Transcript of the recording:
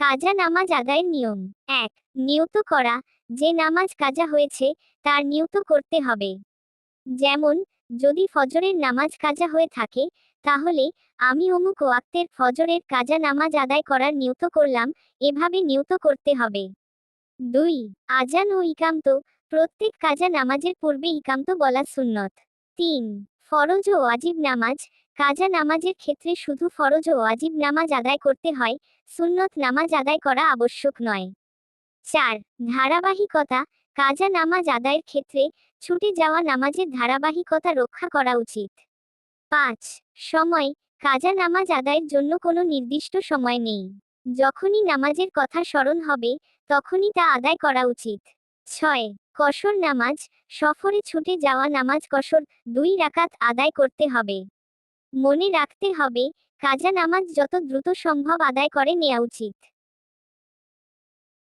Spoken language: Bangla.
কাজা নামাজ আদায়ের নিয়ম। ১. নিয়ত করা। যে নামাজ কাজা হয়েছে তার নিয়ত করতে হবে। যেমন, যদি ফজরের নামাজ কাজা হয়ে থাকে, তাহলে আমি অমুক ওয়াক্তের ফজরের কাজা নামাজ আদায় করার নিয়ত করলাম, এভাবে নিয়ত করতে হবে। ২. আজান ও ইকামত। প্রত্যেক কাজা নামাজের পূর্বে ইকামত বলা সুন্নত। ৩. ফরজ ও ওয়াজিব নামাজ। কাজা নামাজের ক্ষেত্রে শুধু ফরজ ও ওয়াজিব নামাজ আদায় করতে হয়, সুন্নত নামাজ আদায় করা আবশ্যক নয়। ৪. ধারাবাহিকতা। কাজা নামাজ আদায়ের ক্ষেত্রে ছুটে যাওয়া নামাজের ধারাবাহিকতা রক্ষা করা উচিত। ৫. সময়। কাজা নামাজ আদায়ের জন্য কোনো নির্দিষ্ট সময় নেই। যখনই নামাজের কথা স্মরণ হবে, তখনই তা আদায় করা উচিত। ৬. কসর নামাজ। সফরে ছুটে যাওয়া নামাজ কসর ২ রাকাত আদায় করতে হবে। মনে রাখতে হবে, কাজা নামাজ যত দ্রুত সম্ভব আদায় করে নেওয়া উচিত।